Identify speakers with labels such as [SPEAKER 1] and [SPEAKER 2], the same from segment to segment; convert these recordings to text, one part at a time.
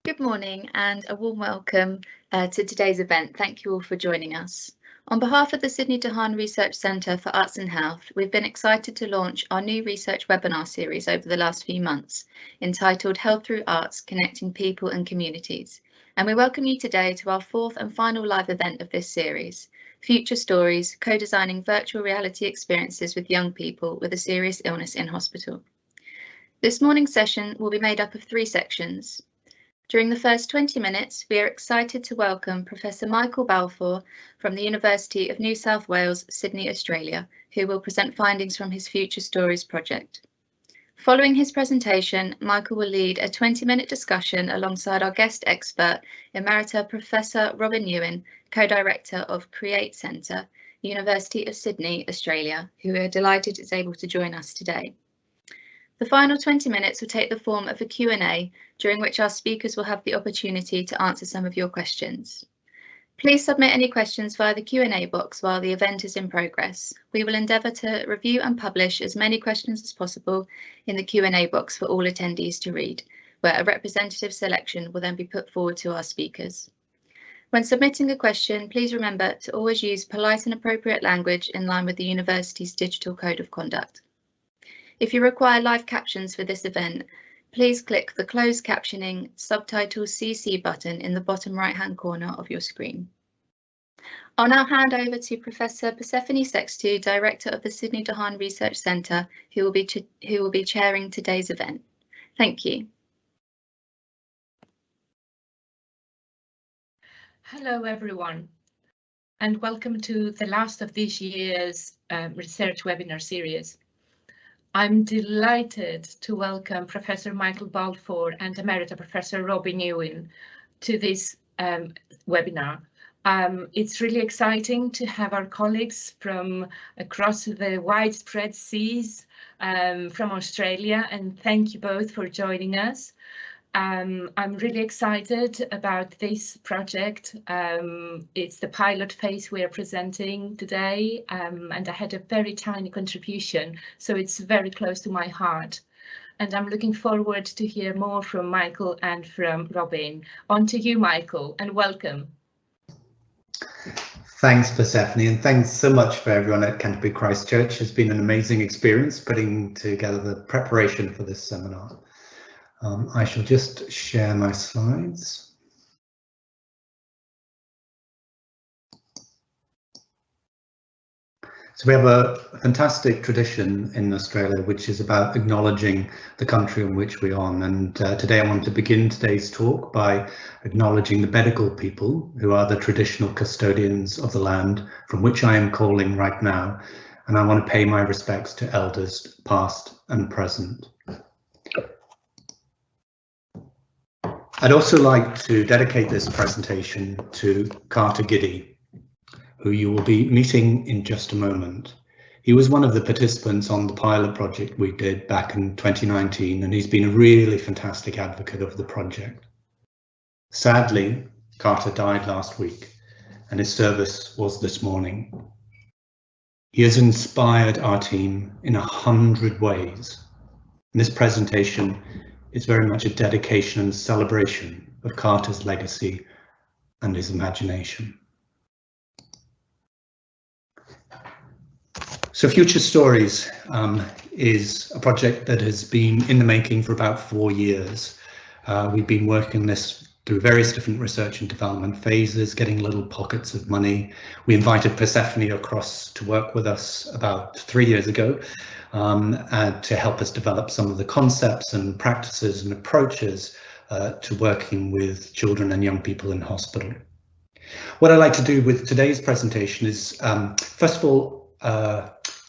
[SPEAKER 1] Good morning and a warm welcome to today's event. Thank you all for joining us. On behalf of the Sidney to Haan Research Centre for Arts and Health, we've been excited to launch our new research webinar series over the last few months, entitled Health Through Arts, Connecting People and Communities. And we welcome you today to our fourth and final live event of this series, Future Stories, co-designing virtual reality experiences with young people with a serious illness in hospital. This morning's session will be made up of 3 sections. During the first 20 minutes, we are excited to welcome Professor Michael Balfour from the University of New South Wales, Sydney, Australia, who will present findings from his Future Stories project. Following his presentation, Michael will lead a 20-minute discussion alongside our guest expert, Emerita Professor Robyn Ewing, co-director of Create Centre, University of Sydney, Australia, who we are delighted is able to join us today. The final 20 minutes will take the form of a Q&A, during which our speakers will have the opportunity to answer some of your questions. Please submit any questions via the Q&A box while the event is in progress. We will endeavour to review and publish as many questions as possible in the Q&A box for all attendees to read, where a representative selection will then be put forward to our speakers. When submitting a question, please remember to always use polite and appropriate language in line with the university's digital code of conduct. If you require live captions for this event, please click the closed captioning subtitles CC button in the bottom right-hand corner of your screen. I'll now hand over to Professor Persephone Sextu, Director of the Sidney to Haan Research Centre, who will be chairing today's event. Thank you.
[SPEAKER 2] Hello everyone, and welcome to the last of this year's research webinar series. I'm delighted to welcome Professor Michael Balfour and Emerita Professor Robyn Ewing to this webinar. It's really exciting to have our colleagues from across the widespread seas from Australia, and thank you both for joining us. I'm really excited about this project. It's the pilot phase we are presenting today, and I had a very tiny contribution, so it's very close to my heart. And I'm looking forward to hear more from Michael and from Robyn. On to you, Michael, and welcome.
[SPEAKER 3] Thanks, Persephone, and thanks so much for everyone at Canterbury Christchurch. It's been an amazing experience putting together the preparation for this seminar. I shall just share my slides. So we have a fantastic tradition in Australia, which is about acknowledging the country in which we're on. And today I want to begin today's talk by acknowledging the Bedegal people, who are the traditional custodians of the land from which I am calling right now. And I want to pay my respects to elders past and present. I'd also like to dedicate this presentation to Carter Giddy, who you will be meeting in just a moment. He was one of the participants on the pilot project we did back in 2019, and he's been a really fantastic advocate of the project. Sadly, Carter died last week, and his service was this morning. He has inspired our team in 100 ways, and this presentation is very much a dedication and celebration of Carter's legacy and his imagination. So Future Stories is a project that has been in the making for about 4 years. We've been working this through various different research and development phases, getting little pockets of money. We invited Persephone across to work with us about 3 years ago to help us develop some of the concepts and practices and approaches to working with children and young people in hospital. What I'd like to do with today's presentation is, first of all,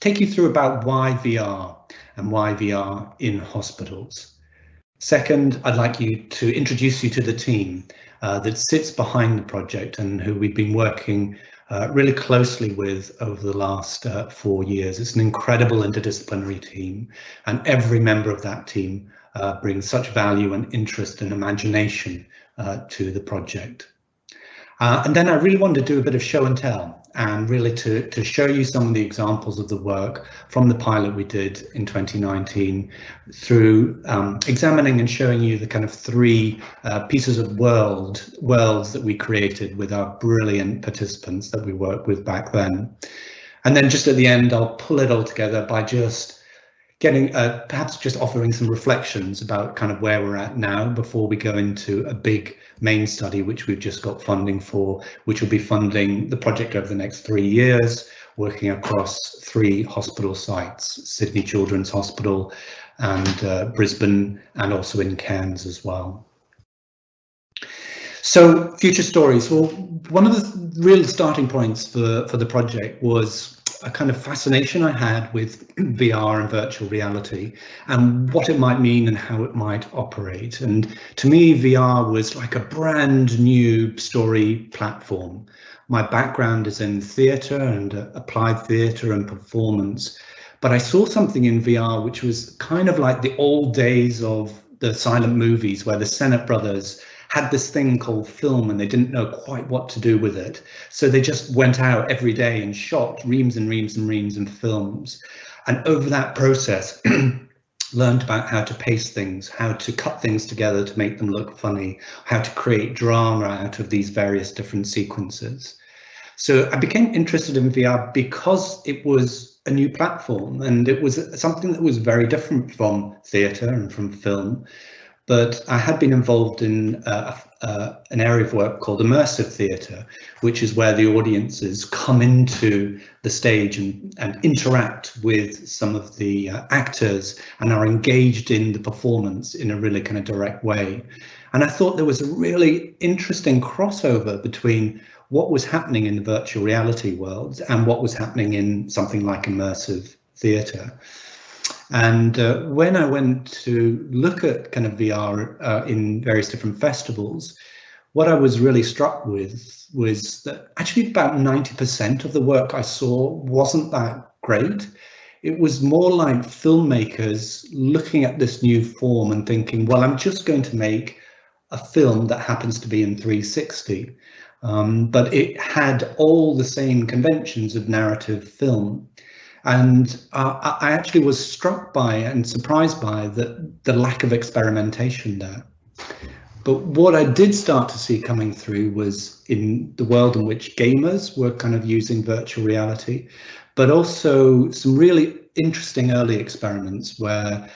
[SPEAKER 3] take you through about why VR and why VR in hospitals. Second, I'd like to introduce you to the team that sits behind the project and who we've been working really closely with over the last 4 years. It's an incredible interdisciplinary team, and every member of that team brings such value and interest and imagination to the project. And then I really wanted to do a bit of show and tell, and really to show you some of the examples of the work from the pilot we did in 2019 through examining and showing you the kind of three pieces of worlds that we created with our brilliant participants that we worked with back then. And then just at the end, I'll pull it all together by just getting perhaps just offering some reflections about kind of where we're at now before we go into a big main study, which we've just got funding for, which will be funding the project over the next 3 years, working across 3 hospital sites, Sidney Children's Hospital and Brisbane, and also in Cairns as well. So future stories. Well, one of the real starting points for the project was a kind of fascination I had with VR and virtual reality and what it might mean and how it might operate. And to me, VR was like a brand new story platform. My background is in theatre and applied theatre and performance, but I saw something in VR which was kind of like the old days of the silent movies where the Sennett brothers had this thing called film and they didn't know quite what to do with it. So they just went out every day and shot reams and reams and reams of films. And over that process, learned about how to pace things, how to cut things together to make them look funny, how to create drama out of these various different sequences. So I became interested in VR because it was a new platform and it was something that was very different from theatre and from film. But I had been involved in an area of work called Immersive Theater, which is where the audiences come into the stage and interact with some of the actors and are engaged in the performance in a really kind of direct way. And I thought there was a really interesting crossover between what was happening in the virtual reality world and what was happening in something like immersive theater. And when I went to look at kind of VR in various different festivals, what I was really struck with was that actually about 90% of the work I saw wasn't that great. It was more like filmmakers looking at this new form and thinking, well, I'm just going to make a film that happens to be in 360. But it had all the same conventions of narrative film. And I actually was struck by and surprised by the lack of experimentation there. But what I did start to see coming through was in the world in which gamers were kind of using virtual reality, but also some really interesting early experiments where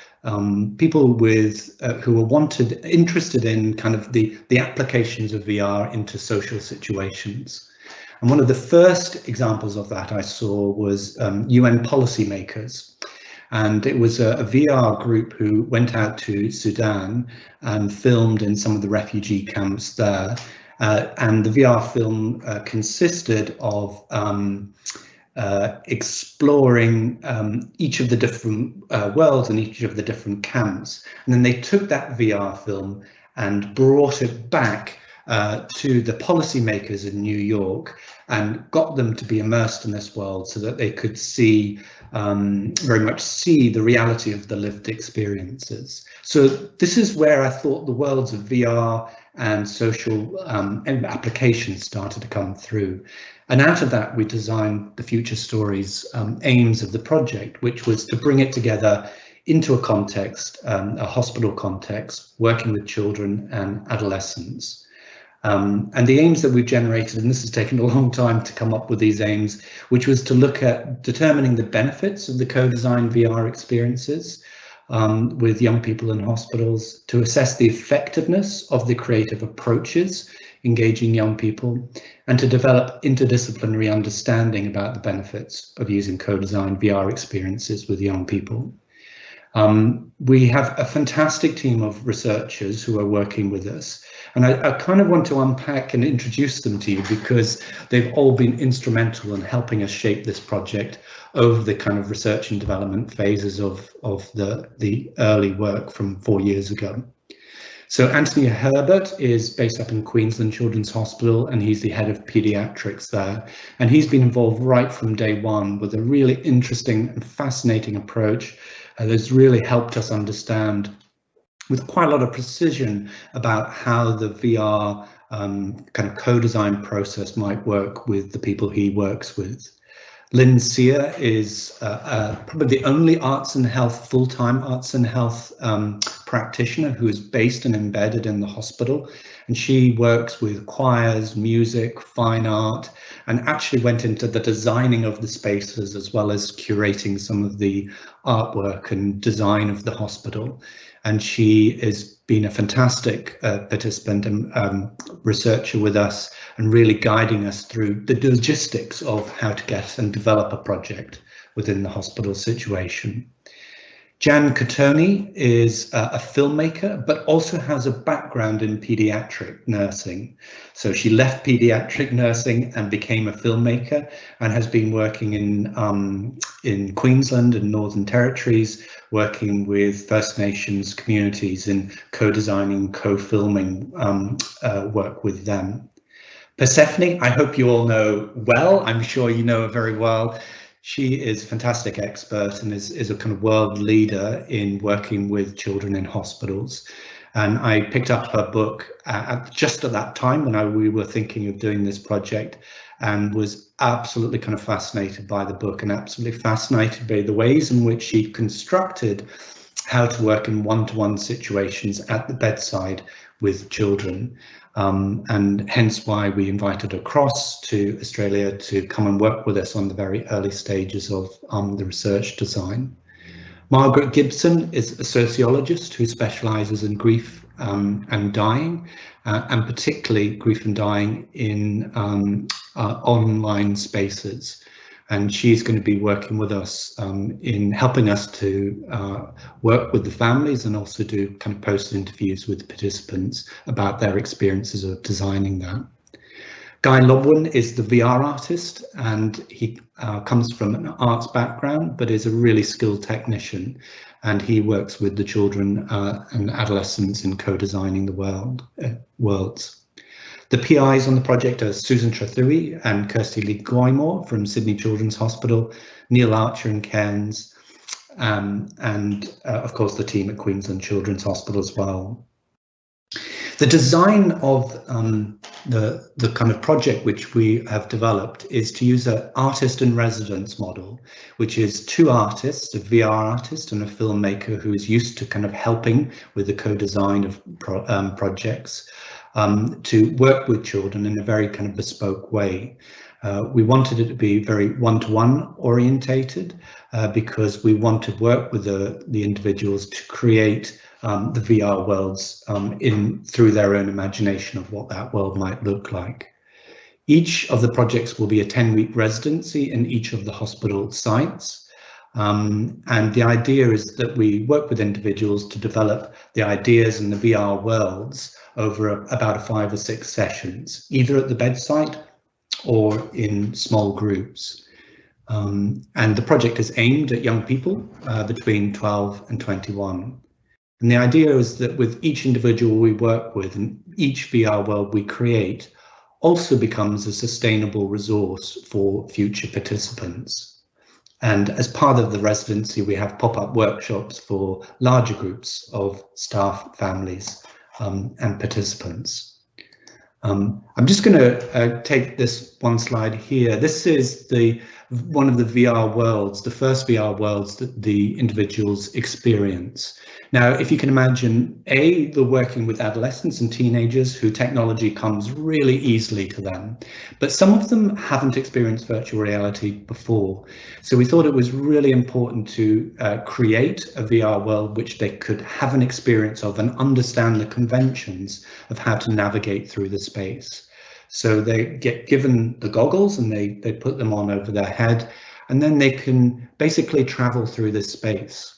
[SPEAKER 3] people with who were interested in kind of the applications of VR into social situations. And one of the first examples of that I saw was UN policymakers. And it was a VR group who went out to Sudan and filmed in some of the refugee camps there. And the VR film consisted of exploring each of the different worlds and each of the different camps. And then they took that VR film and brought it back to the policymakers in New York and got them to be immersed in this world so that they could see, very much see the reality of the lived experiences. So this is where I thought the worlds of VR and social applications started to come through. And out of that, we designed the Future Stories aims of the project, which was to bring it together into a context, a hospital context, working with children and adolescents. And the aims that we've generated, and this has taken a long time to come up with these aims, which was to look at determining the benefits of the co-designed VR experiences with young people in hospitals, to assess the effectiveness of the creative approaches engaging young people, and to develop interdisciplinary understanding about the benefits of using co-designed VR experiences with young people. We have a fantastic team of researchers who are working with us, and I kind of want to unpack and introduce them to you because they've all been instrumental in helping us shape this project over the kind of research and development phases of the early work from 4 years ago. So Anthony Herbert is based up in Queensland Children's Hospital, and he's the head of paediatrics there. And he's been involved right from day one with a really interesting and fascinating approach that's really helped us understand with quite a lot of precision about how the VR kind of co-design process might work with the people he works with. Lynn Sear is probably the only full-time arts and health practitioner who is based and embedded in the hospital, and she works with choirs, music, fine art, and actually went into the designing of the spaces as well as curating some of the artwork and design of the hospital. And she has been a fantastic participant and researcher with us, and really guiding us through the logistics of how to get and develop a project within the hospital situation. Jan Catoni is a filmmaker, but also has a background in pediatric nursing. So she left pediatric nursing and became a filmmaker, and has been working in Queensland and Northern Territories, working with First Nations communities in co-designing, co-filming work with them. Persephone, I hope you all know well. I'm sure you know her very well. She is a fantastic expert and is a kind of world leader in working with children in hospitals. And I picked up her book just at that time when we were thinking of doing this project, and was absolutely kind of fascinated by the book, and absolutely fascinated by the ways in which she constructed how to work in one-to-one situations at the bedside with children. And hence why we invited her across to Australia to come and work with us on the very early stages of the research design. Margaret Gibson is a sociologist who specialises in grief and dying, and particularly grief and dying in online spaces. And she's going to be working with us in helping us to work with the families, and also do kind of post interviews with the participants about their experiences of designing that. Guy Lobwyn is the VR artist, and he comes from an arts background, but is a really skilled technician, and he works with the children and adolescents in co-designing the worlds. The PIs on the project are Susan Trathui and Kirsty Lee Goymore from Sidney Children's Hospital, Neil Archer and Cairns, and of course the team at Queensland Children's Hospital as well. The design of the kind of project which we have developed is to use an artist in residence model, which is two artists, a VR artist and a filmmaker who is used to kind of helping with the co-design of projects, to work with children in a very kind of bespoke way. We wanted it to be very one-to-one orientated, because we want to work with the individuals to create the VR worlds through their own imagination of what that world might look like. Each of the projects will be a 10-week residency in each of the hospital sites. And the idea is that we work with individuals to develop the ideas and the VR worlds over about 5 or 6 sessions, either at the bedside or in small groups. And the project is aimed at young people between 12 and 21. And the idea is that with each individual we work with and each VR world we create also becomes a sustainable resource for future participants. And as part of the residency, we have pop-up workshops for larger groups of staff, families, and participants. I'm just going to take this one slide here. This is one of the VR worlds, the first VR worlds that the individuals experience. Now, if you can imagine, they're working with adolescents and teenagers who technology comes really easily to them, but some of them haven't experienced virtual reality before. So we thought it was really important to create a VR world which they could have an experience of and understand the conventions of how to navigate through the space. So they get given the goggles and they put them on over their head, and then they can basically travel through this space.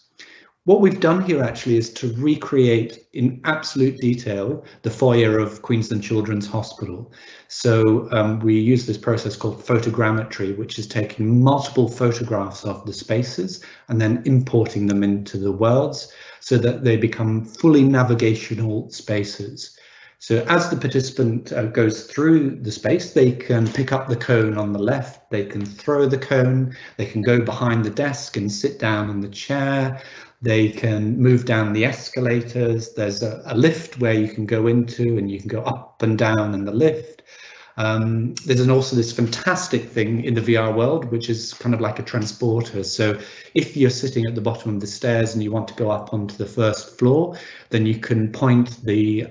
[SPEAKER 3] What we've done here actually is to recreate in absolute detail the foyer of Queensland Children's Hospital. So we use this process called photogrammetry, which is taking multiple photographs of the spaces and then importing them into the worlds so that they become fully navigational spaces. So as the participant goes through the space, they can pick up the cone on the left, they can throw the cone, they can go behind the desk and sit down in the chair. They can move down the escalators. There's a lift where you can go into, and you can go up and down in the lift. There's also this fantastic thing in the VR world, which is kind of like a transporter. So if you're sitting at the bottom of the stairs and you want to go up onto the first floor, then you can point the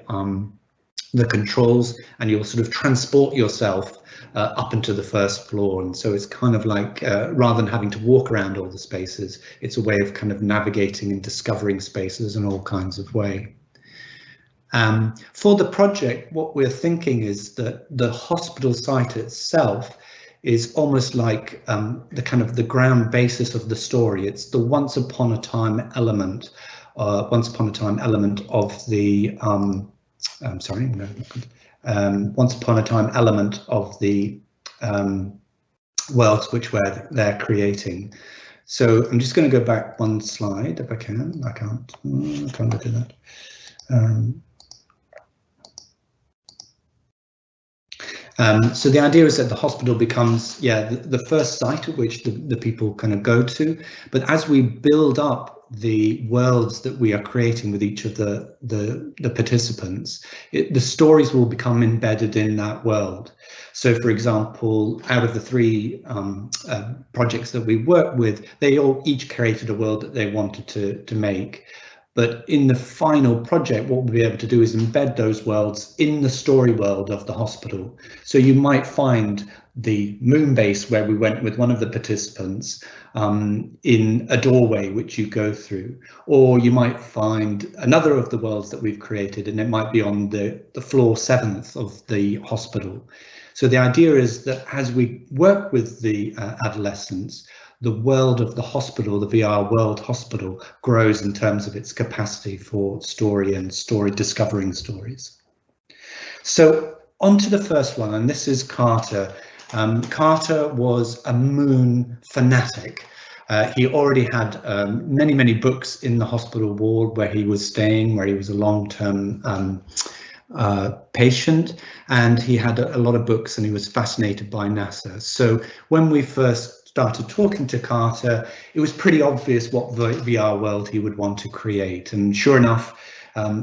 [SPEAKER 3] controls and you'll sort of transport yourself up into the first floor. And so it's kind of like, rather than having to walk around all the spaces, it's a way of kind of navigating and discovering spaces in all kinds of way. For the project, what we're thinking is that the hospital site itself is almost like the ground basis of the story. It's the once upon a time element of the once upon a time element of the worlds which they're creating. So I'm just going to go back one slide if I can. I can't. I'm trying to do that. So the idea is that the hospital becomes, the first site at which the people kind of go to. But as we build up the worlds that we are creating with each of the participants, the stories will become embedded in that world. So, for example, out of the 3 projects that we worked with, they all each created a world that they wanted to make. But in the final project, what we'll be able to do is embed those worlds in the story world of the hospital. So you might find the moon base where we went with one of the participants in a doorway which you go through, or you might find another of the worlds that we've created and it might be on the floor 7th of the hospital. So the idea is that as we work with the adolescents, the world of the hospital, the VR world hospital, grows in terms of its capacity for story and discovering stories. So on to the first one, and this is Carter. Carter was a moon fanatic. He already had many books in the hospital ward where he was staying, where he was a long-term patient, and he had a lot of books and he was fascinated by NASA. So when we first started talking to Carter, it was pretty obvious what VR world he would want to create. And sure enough,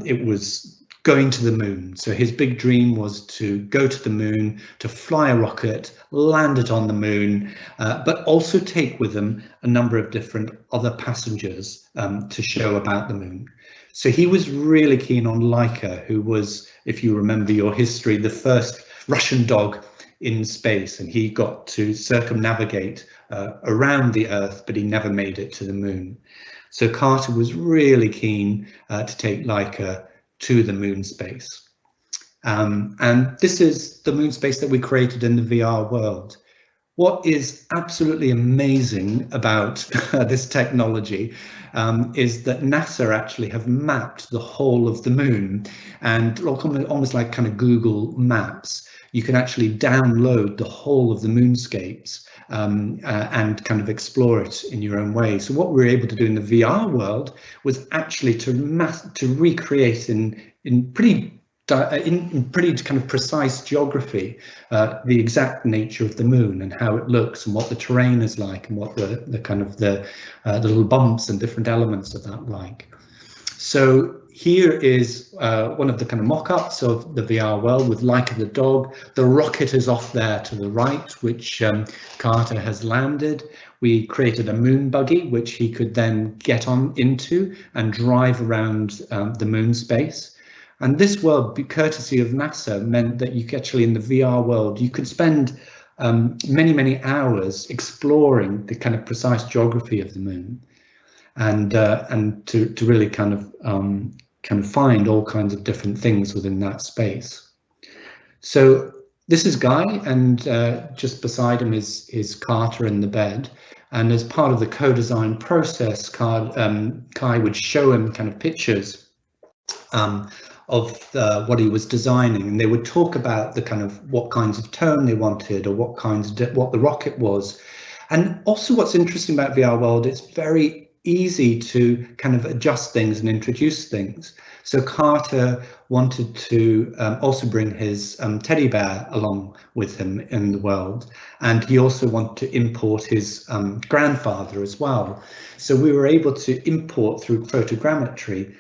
[SPEAKER 3] it was going to the moon. So his big dream was to go to the moon, to fly a rocket, land it on the moon, but also take with him a number of different other passengers to show about the moon. So he was really keen on Laika, who was, if you remember your history, the first Russian dog in space, and he got to circumnavigate around the Earth, but he never made it to the moon. So Carter was really keen to take Laika to the moon space. And this is the moon space that we created in the VR world. What is absolutely amazing about this technology is that NASA actually have mapped the whole of the moon, and almost like kind of Google Maps, you can actually download the whole of the moonscapes and kind of explore it in your own way. So what we were able to do in the VR world was actually to recreate in pretty kind of precise geography the exact nature of the moon and how it looks and what the terrain is like and what the kind of the little bumps and different elements of that like. So here is one of the kind of mock-ups of the VR world with Laika the dog. The rocket is off there to the right, which Carter has landed. We created a moon buggy, which he could then get on into and drive around the moon space. And this world, courtesy of NASA, meant that you could actually, in the VR world, you could spend many hours exploring the kind of precise geography of the moon, and to really kind of find all kinds of different things within that space. So this is Guy, and just beside him is Carter in the bed. And as part of the co-design process, Kai would show him kind of pictures of what he was designing, and they would talk about the kind of what kinds of tone they wanted or what the rocket was. And also what's interesting about VR world, it's very easy to kind of adjust things and introduce things. So Carter wanted to also bring his teddy bear along with him in the world, and he also wanted to import his grandfather as well. So we were able to import through photogrammetry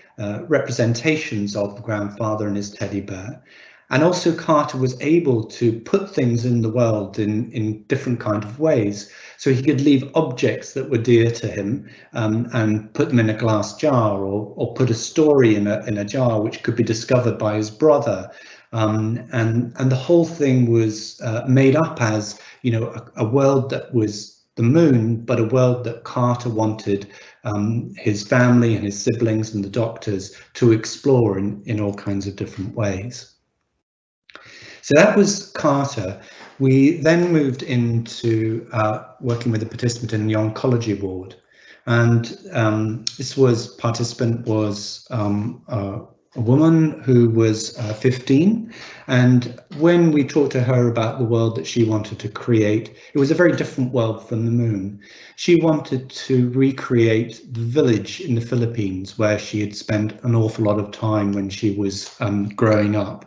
[SPEAKER 3] representations of the grandfather and his teddy bear. And also Carter was able to put things in the world in different kind of ways. So he could leave objects that were dear to him and put them in a glass jar, or put a story in a jar which could be discovered by his brother. And the whole thing was made up as, you know, a world that was the moon, but a world that Carter wanted his family and his siblings and the doctors to explore in all kinds of different ways. So that was Carter. We then moved into working with a participant in the oncology ward, and this participant was a woman who was 15, and when we talked to her about the world that she wanted to create, it was a very different world from the moon. She wanted to recreate the village in the Philippines where she had spent an awful lot of time when she was growing up.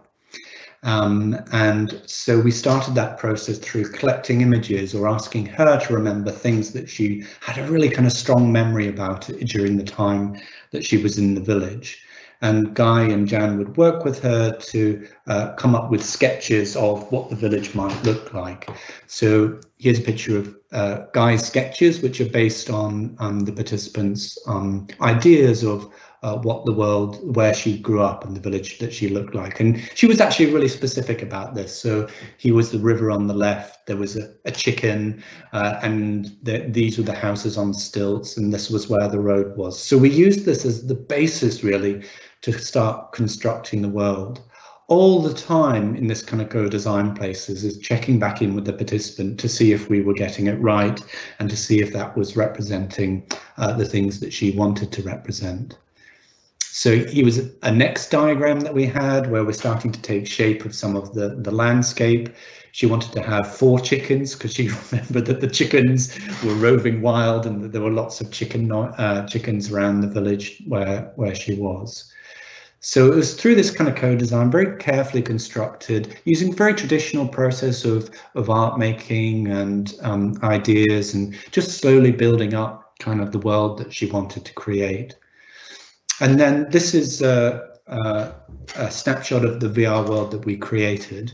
[SPEAKER 3] And so we started that process through collecting images or asking her to remember things that she had a really kind of strong memory about during the time that she was in the village. And Guy and Jan would work with her to come up with sketches of what the village might look like. So here's a picture of Guy's sketches, which are based on the participants' ideas of what the world where she grew up and the village that she looked like. And she was actually really specific about this. So here was the river on the left, there was a chicken, and these were the houses on stilts, and this was where the road was. So we used this as the basis really to start constructing the world. All the time in this kind of co-design places is checking back in with the participant to see if we were getting it right and to see if that was representing the things that she wanted to represent. So here was a next diagram that we had where we're starting to take shape of some of the landscape. She wanted to have 4 chickens because she remembered that the chickens were roving wild and that there were lots of chickens around the village where she was. So it was through this kind of co-design, very carefully constructed, using very traditional process of art making and ideas, and just slowly building up kind of the world that she wanted to create. And then this is a snapshot of the VR world that we created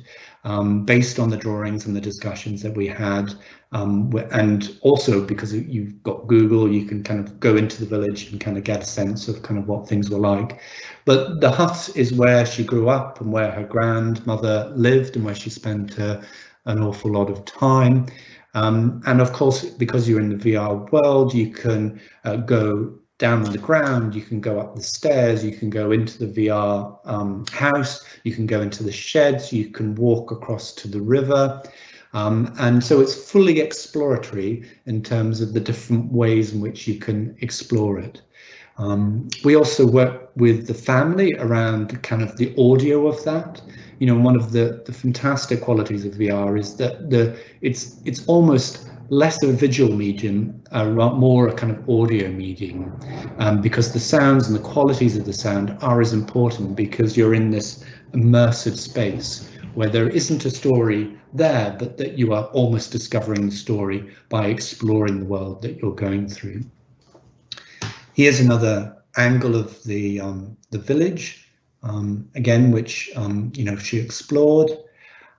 [SPEAKER 3] based on the drawings and the discussions that we had. And also because you've got Google, you can kind of go into the village and kind of get a sense of kind of what things were like. But the hut is where she grew up and where her grandmother lived and where she spent an awful lot of time. And of course, because you're in the VR world, you can go down on the ground, you can go up the stairs, you can go into the VR house, you can go into the sheds, you can walk across to the river. And so it's fully exploratory in terms of the different ways in which you can explore it. We also work with the family around kind of the audio of that. You know, one of the fantastic qualities of VR is that it's almost less of a visual medium, more a kind of audio medium, because the sounds and the qualities of the sound are as important, because you're in this immersive space where there isn't a story there, but that you are almost discovering the story by exploring the world that you're going through. Here's another angle of the village, again, which you know, she explored.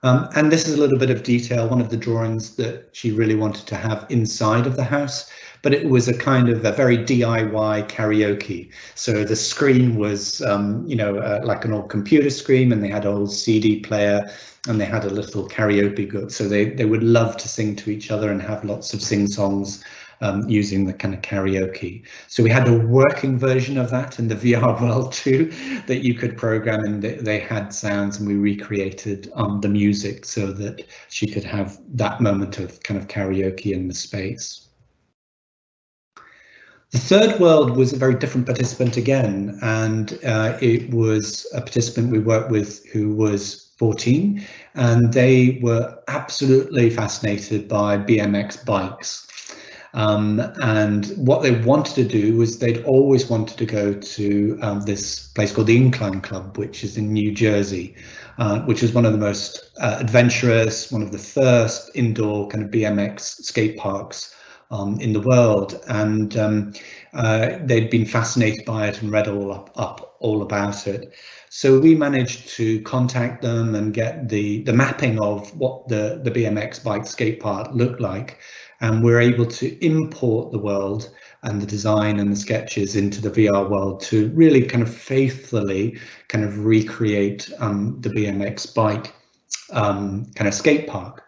[SPEAKER 3] And this is a little bit of detail, one of the drawings that she really wanted to have inside of the house, but it was a kind of a very DIY karaoke. So the screen was, you know, like an old computer screen, and they had an old CD player, and they had a little karaoke book. So they would love to sing to each other and have lots of sing-songs using the kind of karaoke. So we had a working version of that in the VR world too, that you could program, and they had sounds, and we recreated the music so that she could have that moment of kind of karaoke in the space. The third world was a very different participant again, and it was a participant we worked with who was 14, and they were absolutely fascinated by BMX bikes. And what they wanted to do was they'd always wanted to go to this place called the Incline Club, which is in New Jersey, which is one of the most adventurous, one of the first indoor kind of BMX skate parks in the world. And they'd been fascinated by it and read all about it. So we managed to contact them and get the mapping of what the BMX bike skate park looked like. And we're able to import the world and the design and the sketches into the VR world to really kind of faithfully kind of recreate the BMX bike kind of skate park,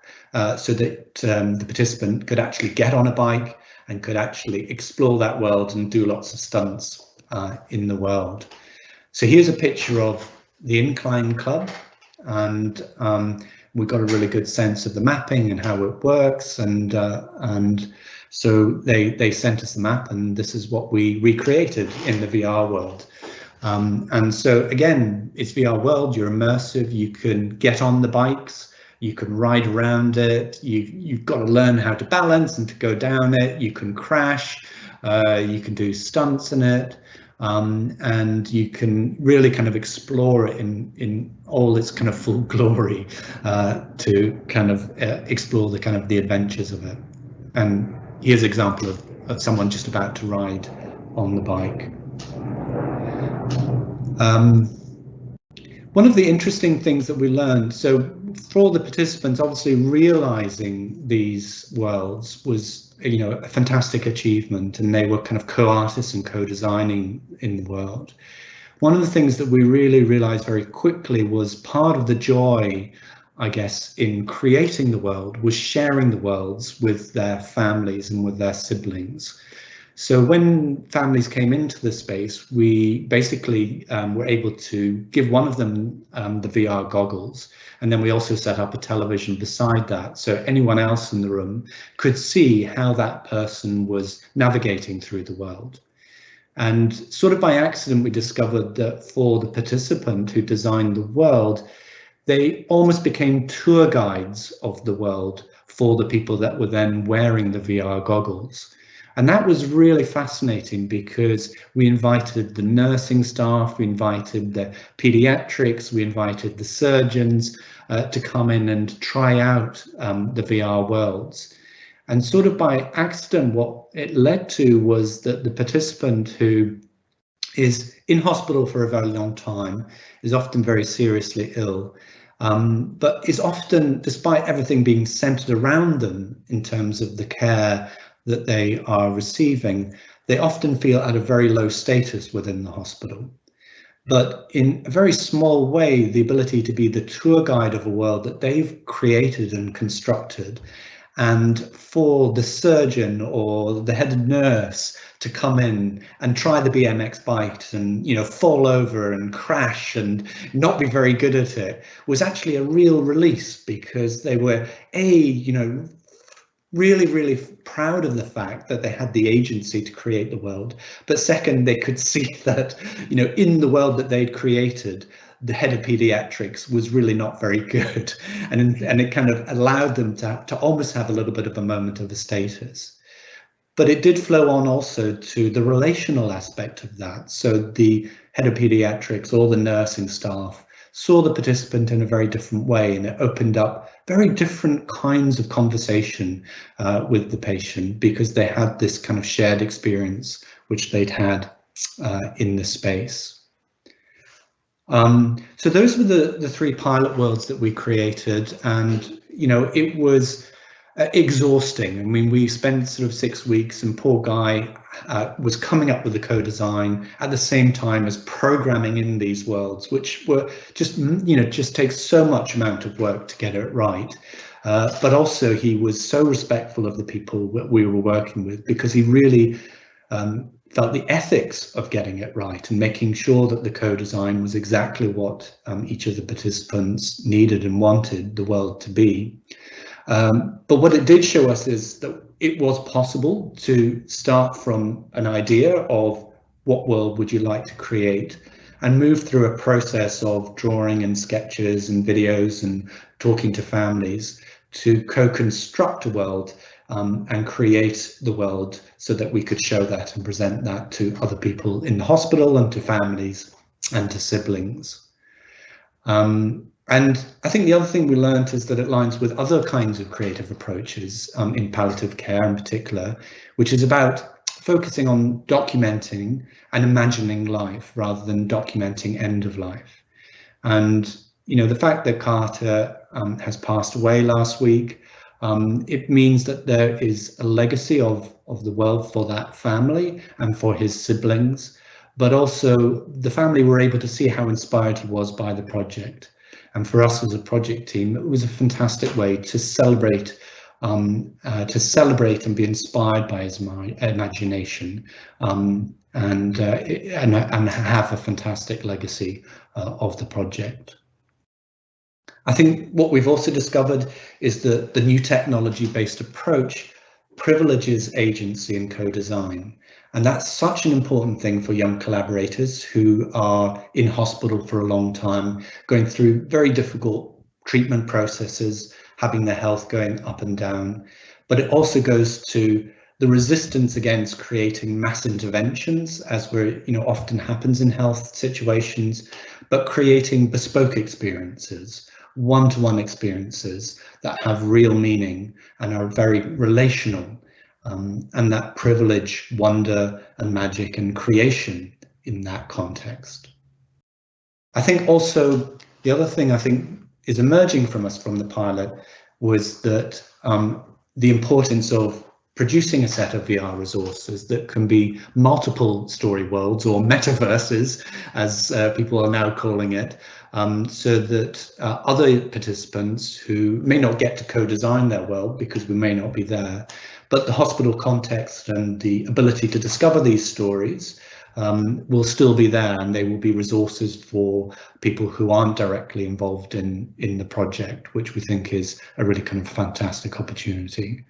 [SPEAKER 3] so that the participant could actually get on a bike and could actually explore that world and do lots of stunts in the world. So here's a picture of the Incline Club, and we got a really good sense of the mapping and how it works, and so they sent us the map, and this is what we recreated in the VR world. And so again, it's VR world, you're immersive, you can get on the bikes, you can ride around it, you've got to learn how to balance and to go down it, you can crash, you can do stunts in it. And you can really kind of explore it in all its kind of full glory, to kind of explore the kind of the adventures of it. And here's an example of someone just about to ride on the bike. One of the interesting things that we learned, so for the participants, obviously realizing these worlds was, you know, a fantastic achievement, and they were kind of co-artists and co-designing in the world. One of the things that we really realized very quickly was part of the joy, I guess, in creating the world was sharing the worlds with their families and with their siblings. So when families came into the space, we basically were able to give one of them the VR goggles, and then we also set up a television beside that, so anyone else in the room could see how that person was navigating through the world. And sort of by accident, we discovered that for the participant who designed the world, they almost became tour guides of the world for the people that were then wearing the VR goggles. And that was really fascinating because we invited the nursing staff, we invited the pediatrics, we invited the surgeons to come in and try out the VR worlds. And sort of by accident, what it led to was that the participant who is in hospital for a very long time is often very seriously ill, but is often, despite everything being centered around them in terms of the care that they are receiving, they often feel at a very low status within the hospital. But in a very small way, the ability to be the tour guide of a world that they've created and constructed, and for the surgeon or the head nurse to come in and try the BMX bike and, you know, fall over and crash and not be very good at it, was actually a real release, because they were, you know, really proud of the fact that they had the agency to create the world, but second, they could see that, you know, in the world that they'd created, the head of pediatrics was really not very good, and it kind of allowed them to almost have a little bit of a moment of a status. But it did flow on also to the relational aspect of that. So the head of pediatrics or the nursing staff saw the participant in a very different way, and it opened up very different kinds of conversation with the patient, because they had this kind of shared experience which they'd had in the space. So those were the three pilot worlds that we created, and, you know, it was exhausting. I mean, we spent sort of 6 weeks, and poor Guy was coming up with the co-design at the same time as programming in these worlds, which were just, you know, just takes so much amount of work to get it right. But also he was so respectful of the people that we were working with, because he really felt the ethics of getting it right and making sure that the co-design was exactly what each of the participants needed and wanted the world to be. But what it did show us is that it was possible to start from an idea of what world would you like to create, and move through a process of drawing and sketches and videos and talking to families to co-construct a world and create the world so that we could show that and present that to other people in the hospital and to families and to siblings. And I think the other thing we learned is that it aligns with other kinds of creative approaches in palliative care in particular, which is about focusing on documenting and imagining life rather than documenting end of life. And, you know, the fact that Carter has passed away last week, it means that there is a legacy of the world for that family and for his siblings, but also the family were able to see how inspired he was by the project. And for us as a project team, it was a fantastic way to celebrate and be inspired by his imagination and have a fantastic legacy of the project. I think what we've also discovered is that the new technology-based approach privileges agency and co-design. And that's such an important thing for young collaborators who are in hospital for a long time, going through very difficult treatment processes, having their health going up and down. But it also goes to the resistance against creating mass interventions, as often happens in health situations, but creating bespoke experiences, one-to-one experiences that have real meaning and are very relational. And that privilege, wonder and magic and creation in that context. I think also the other thing I think is emerging from us from the pilot was that the importance of producing a set of VR resources that can be multiple story worlds or metaverses, as people are now calling it, so that other participants who may not get to co-design their world because we may not be there, but the hospital context and the ability to discover these stories will still be there, and they will be resources for people who aren't directly involved in the project, which we think is a really kind of fantastic opportunity.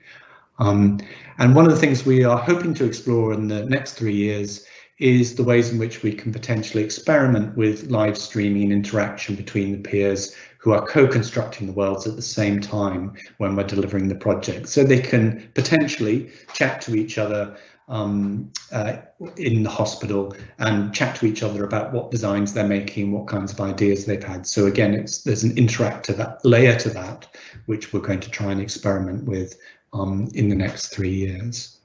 [SPEAKER 3] And one of the things we are hoping to explore in the next 3 years is the ways in which we can potentially experiment with live streaming and interaction between the peers who are co-constructing the worlds at the same time when we're delivering the project, so they can potentially chat to each other in the hospital and chat to each other about what designs they're making, what kinds of ideas they've had. So again, there's an interactive layer to that, which we're going to try and experiment with in the next 3 years.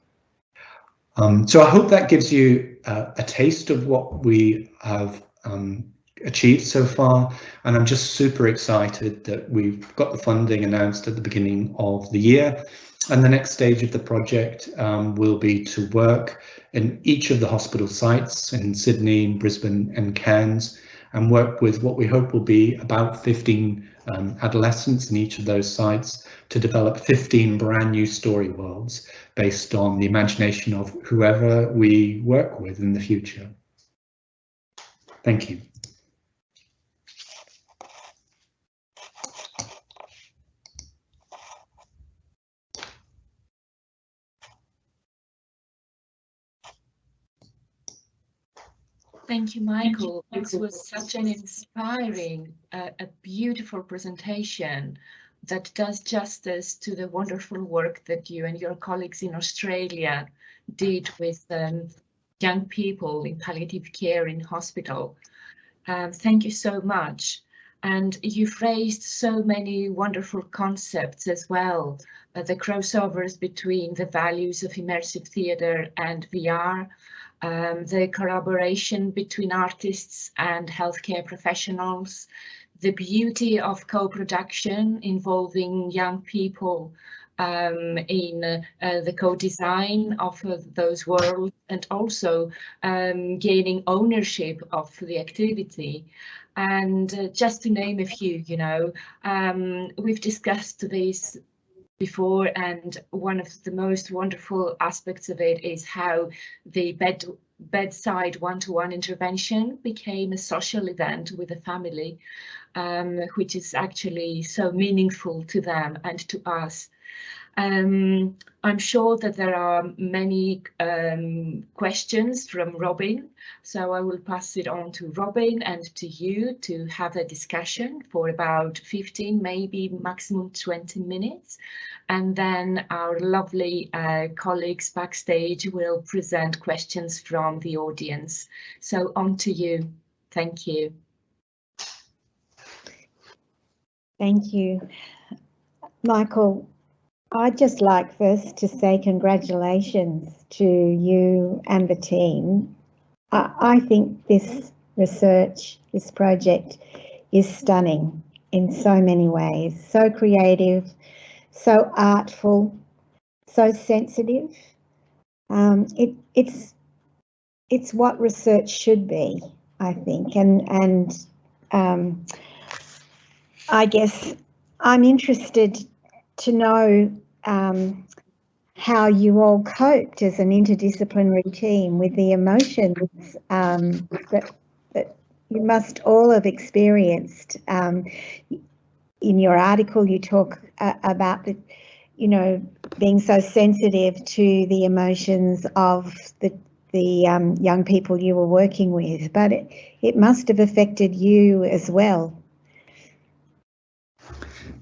[SPEAKER 3] So I hope that gives you a taste of what we have achieved so far, and I'm just super excited that we've got the funding announced at the beginning of the year, and the next stage of the project will be to work in each of the hospital sites in Sydney, Brisbane and Cairns, and work with what we hope will be about 15 adolescents in each of those sites to develop 15 brand new story worlds based on the imagination of whoever we work with in the future. Thank you.
[SPEAKER 2] Thank you, Michael. This was such an inspiring, a beautiful presentation that does justice to the wonderful work that you and your colleagues in Australia did with young people in palliative care in hospital. Thank you so much. And you've raised so many wonderful concepts as well, the crossovers between the values of immersive theatre and VR, the collaboration between artists and healthcare professionals, the beauty of co-production involving young people in the co-design of those worlds, and also gaining ownership of the activity. And just to name a few, we've discussed this before, and one of the most wonderful aspects of it is how the bedside one-to-one intervention became a social event with the family, which is actually so meaningful to them and to us. I'm sure that there are many questions from Robyn, so I will pass it on to Robyn and to you to have a discussion for about 15, maybe maximum 20 minutes. And then our lovely colleagues backstage will present questions from the audience. So on to you. Thank you.
[SPEAKER 4] Thank you, Michael. I'd just like first to say congratulations to you and the team. I think this research, this project is stunning in so many ways, so creative, so artful, so sensitive. It's what research should be, I think, and I guess I'm interested to know how you all coped as an interdisciplinary team with the emotions that you must all have experienced. In your article, you talk about the, being so sensitive to the emotions of the young people you were working with, but it must have affected you as well.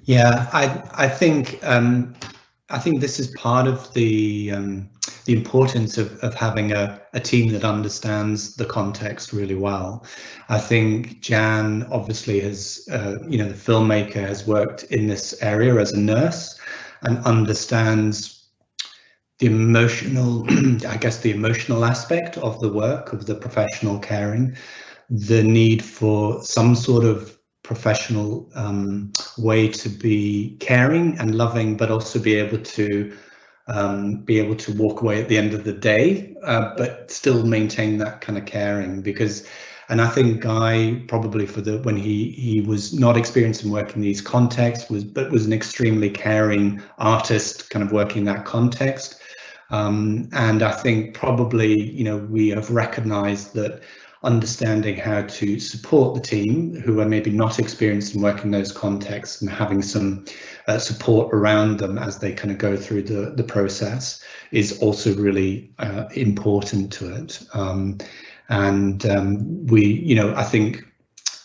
[SPEAKER 3] Yeah, I think this is part of the importance of having a team that understands the context really well. I think Jan obviously has, the filmmaker, has worked in this area as a nurse and understands the emotional, I guess, the emotional aspect of the work, of the professional caring, the need for some sort of professional way to be caring and loving, but also be able to walk away at the end of the day, but still maintain that kind of caring. And I think Guy probably when he was not experienced in working in these contexts was an extremely caring artist, kind of working in that context. And I think probably we have recognized that understanding how to support the team who are maybe not experienced in working in those contexts and having some support around them as they kind of go through the process is also really important to it. I think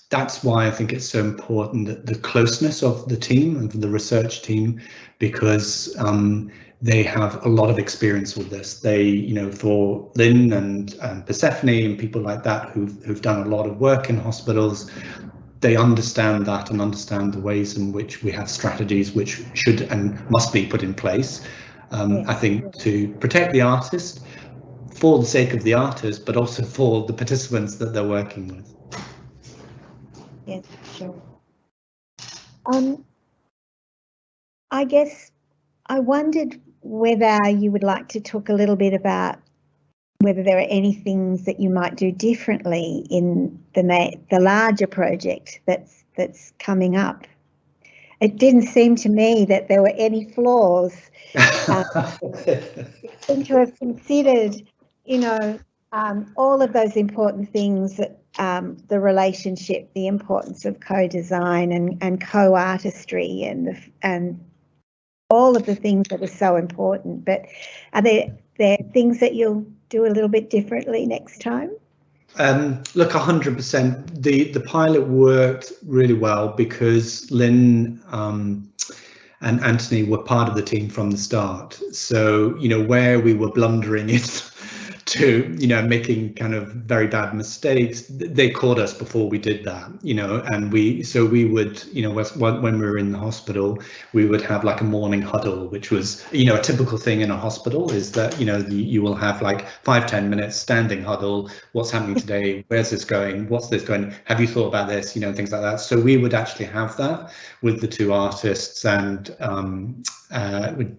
[SPEAKER 3] that's why I think it's so important that the closeness of the team, of the research team, because they have a lot of experience with this. They, for Lynn and Persephone and people like that who've done a lot of work in hospitals, they understand that and understand the ways in which we have strategies which should and must be put in place. I think to protect the artist for the sake of the artist, but also for the participants that they're working with.
[SPEAKER 4] Yes, sure. I guess I wondered whether you would like to talk a little bit about whether there are any things that you might do differently in the larger project that's coming up. It didn't seem to me that there were any flaws. Seem to have considered, all of those important things that the relationship, the importance of co-design and co-artistry and all of the things that are so important. But are there things that you'll do a little bit differently next time?
[SPEAKER 3] Look, 100%. The pilot worked really well because Lynn and Anthony were part of the team from the start. So, where we were blundering to, making kind of very bad mistakes, they caught us before we did that, and we would, when we were in the hospital, we would have like a morning huddle, which was, a typical thing in a hospital is that, you will have like 5-10 minutes standing huddle. What's happening today? Where's this going? What's this going? Have you thought about this? Things like that. So we would actually have that with the two artists and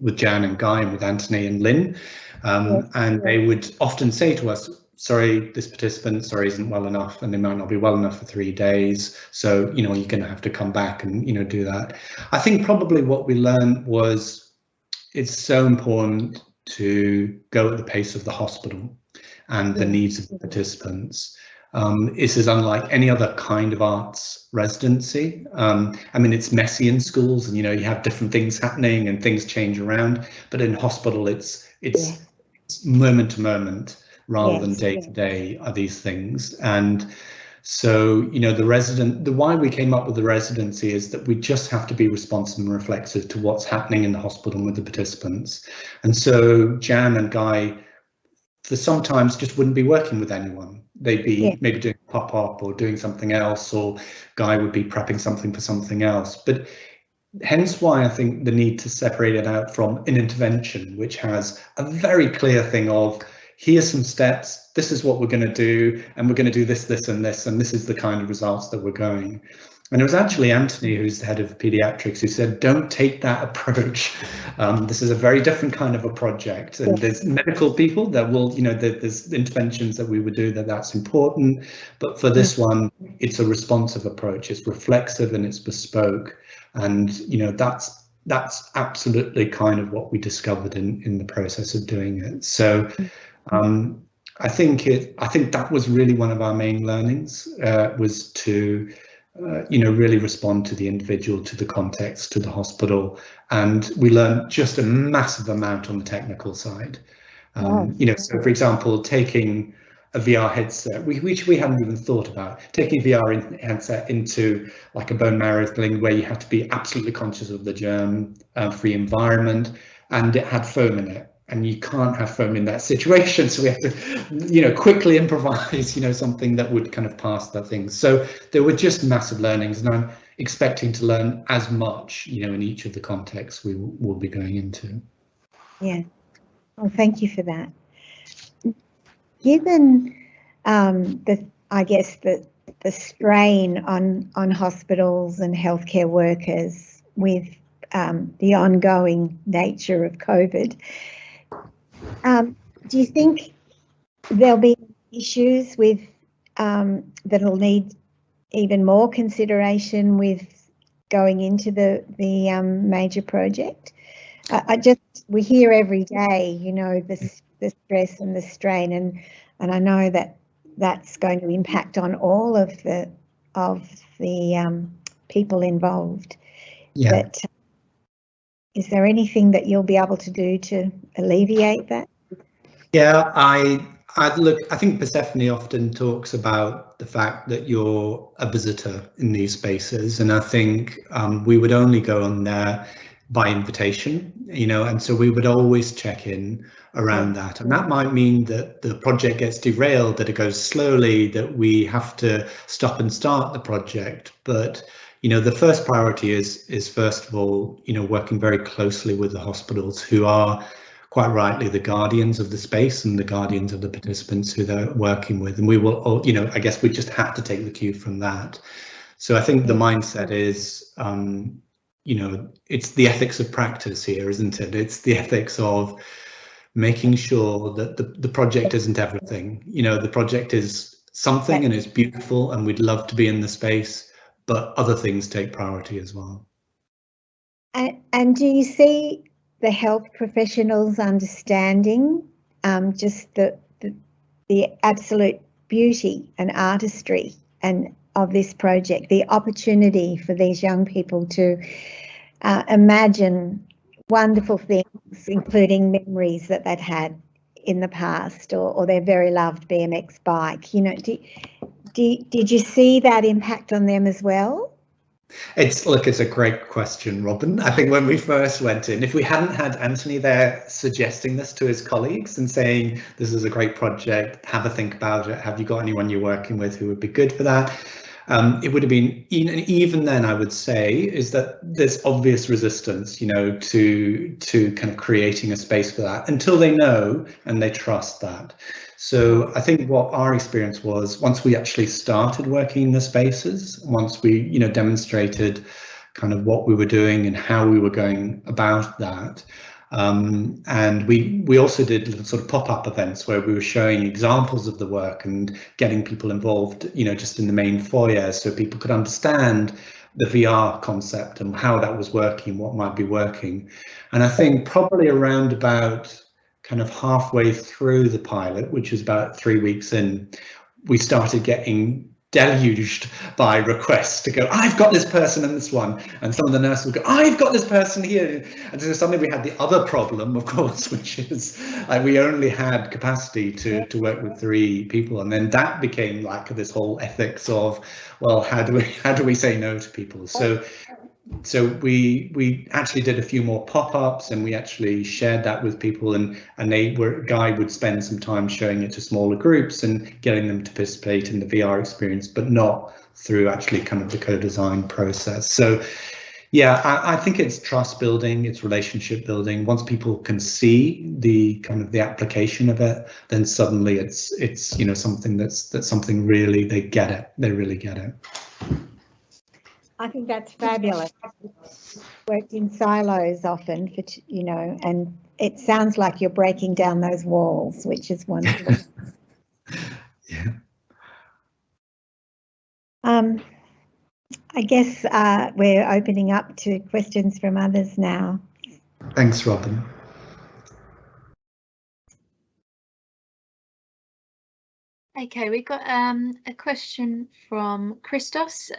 [SPEAKER 3] with Jan and Guy and with Anthony and Lynn. And they would often say to us, sorry, this participant, isn't well enough, and they might not be well enough for 3 days. So, you're going to have to come back and, do that. I think probably what we learned was it's so important to go at the pace of the hospital and the needs of the participants. This is unlike any other kind of arts residency. I mean, it's messy in schools, and you have different things happening and things change around. But in hospital, it's moment to moment rather than day to day are these things. And so, the why we came up with the residency is that we just have to be responsive and reflexive to what's happening in the hospital with the participants. And so Jan and Guy, for sometimes, just wouldn't be working with anyone. They'd be maybe doing pop-up or doing something else, or Guy would be prepping something for something else. But hence why I think the need to separate it out from an intervention, which has a very clear thing of, here's some steps, this is what we're going to do, and we're going to do this, this, and this, and this is the kind of results that we're going. And it was actually Anthony, who's the head of pediatrics, who said, don't take that approach. This is a very different kind of a project, and there's medical people that will, there's interventions that we would do that's important, but for this one, it's a responsive approach, it's reflexive and it's bespoke, and that's absolutely kind of what we discovered in the process of doing it. So I think that was really one of our main learnings, was to really respond to the individual, to the context, to the hospital, and we learned just a massive amount on the technical side. So for example, taking a VR headset, which we hadn't even thought about, taking a VR headset into like a bone marrow thing where you have to be absolutely conscious of the germ-free environment, and it had foam in it. And you can't have foam in that situation, so we have to, quickly improvise, something that would kind of pass that thing. So there were just massive learnings, and I'm expecting to learn as much, in each of the contexts we will be going into.
[SPEAKER 4] Yeah, well, thank you for that. Given the strain on hospitals and healthcare workers with the ongoing nature of COVID. Do you think there'll be issues with that'll need even more consideration with going into the major project? We hear every day, the stress and the strain, and I know that that's going to impact on all of the people involved.
[SPEAKER 3] Yeah.
[SPEAKER 4] But is there anything that you'll be able to do to alleviate that?
[SPEAKER 3] Yeah, I think Persephone often talks about the fact that you're a visitor in these spaces, and I think we would only go on there by invitation, and so we would always check in around that, and that might mean that the project gets derailed, that it goes slowly, that we have to stop and start the project, but the first priority is first of all, working very closely with the hospitals, who are quite rightly the guardians of the space and the guardians of the participants who they're working with. And we will, I guess we just have to take the cue from that. So I think the mindset is, it's the ethics of practice here, isn't it? It's the ethics of making sure that the project isn't everything. The project is something and it's beautiful and we'd love to be in the space, but other things take priority as well.
[SPEAKER 4] And do you see the health professionals understanding just the absolute beauty and artistry and of this project, the opportunity for these young people to imagine wonderful things, including memories that they've had in the past, or their very loved BMX bike? Did you see that impact on them as well?
[SPEAKER 3] It's a great question, Robyn. I think when we first went in, if we hadn't had Anthony there suggesting this to his colleagues and saying, this is a great project, have a think about it, have you got anyone you're working with who would be good for that? It would have been, even then I would say, is that there's obvious resistance, to kind of creating a space for that until they know and they trust that. So I think what our experience was, once we actually started working in the spaces, once we, demonstrated kind of what we were doing and how we were going about that. And we also did little sort of pop-up events where we were showing examples of the work and getting people involved, just in the main foyer, so people could understand the VR concept and how that was working, what might be working. And I think probably around about kind of halfway through the pilot, which was about 3 weeks in, we started getting deluged by requests to go, I've got this person and this one, and some of the nurses would go, I've got this person here, and so suddenly we had the other problem, of course, which is we only had capacity to work with 3 people, and then that became like this whole ethics of, well, how do we say no to people? So we actually did a few more pop-ups, and we actually shared that with people, and Guy would spend some time showing it to smaller groups and getting them to participate in the VR experience, but not through actually kind of the co-design process. So yeah, I think it's trust building, it's relationship building. Once people can see the kind of the application of it, then suddenly it's something that's something really, they get it, they really get it.
[SPEAKER 4] I think that's fabulous. Worked in silos often, for and it sounds like you're breaking down those walls, which is wonderful.
[SPEAKER 3] Yeah.
[SPEAKER 4] I guess we're opening up to questions from others now.
[SPEAKER 3] Thanks, Robyn.
[SPEAKER 1] Okay, we've got a question from Christos.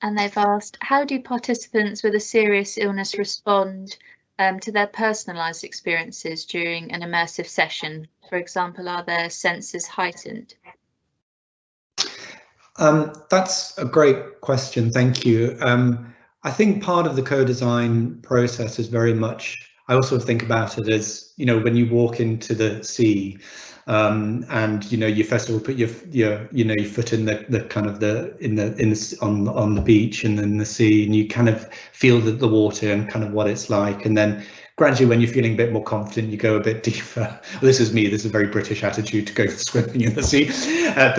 [SPEAKER 1] And they've asked, how do participants with a serious illness respond to their personalised experiences during an immersive session? For example, are their senses heightened?
[SPEAKER 3] That's a great question, thank you. I think part of the co-design process is very much, I also think about it as, when you walk into the sea, and you first of all put your foot in the kind of on the beach and then the sea, and you kind of feel the water and kind of what it's like, and then gradually when you're feeling a bit more confident, you go a bit deeper. Well, this is me, this is a very British attitude to go swimming in the sea, but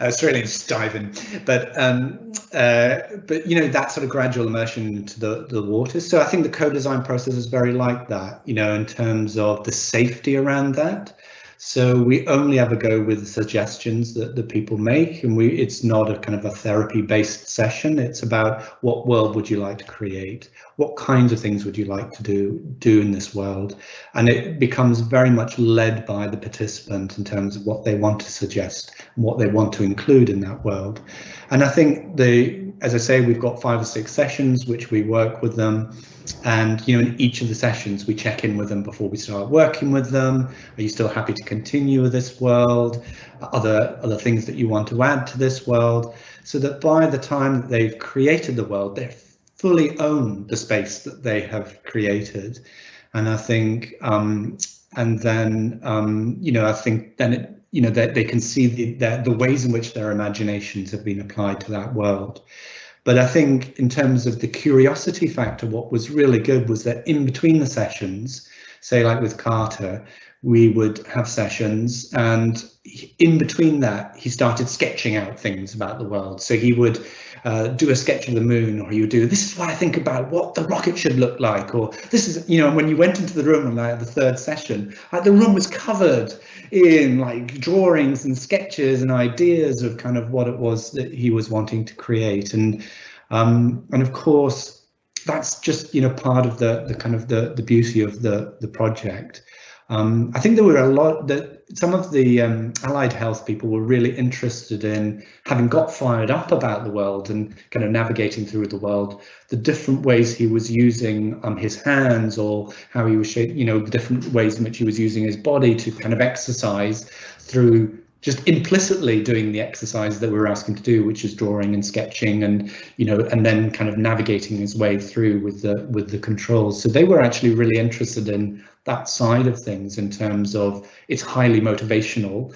[SPEAKER 3] Australians just dive in, but that sort of gradual immersion into the water. So I think the co-design process is very like that, in terms of the safety around that. So we only ever go with the suggestions that the people make, and it's not a kind of a therapy-based session. It's about what world would you like to create? What kinds of things would you like to do in this world? And it becomes very much led by the participant in terms of what they want to suggest and what they want to include in that world. And I think as I say, we've got 5 or 6 sessions which we work with them. And in each of the sessions we check in with them before we start working with them. Are you still happy to continue with this world? Other things that you want to add to this world, so that by the time that they've created the world, they fully own the space that they have created. And I think I think then that they can see the ways in which their imaginations have been applied to that world. But I think in terms of the curiosity factor, what was really good was that in between the sessions, say like with Carter, we would have sessions, and in between that, he started sketching out things about the world. So he would do a sketch of the moon, or he would do, this is what I think about what the rocket should look like, or this is, when you went into the room and like the 3rd session, like the room was covered in like drawings and sketches and ideas of kind of what it was that he was wanting to create. And of course, that's just, part of the kind of the beauty of the project. I think there were a lot that some of the allied health people were really interested in, having got fired up about the world and kind of navigating through the world, the different ways he was using his hands, or how he was shaping, the different ways in which he was using his body to kind of exercise through just implicitly doing the exercise that we were asking to do, which is drawing and sketching, and and then kind of navigating his way through with the controls. So they were actually really interested in that side of things, in terms of it's highly motivational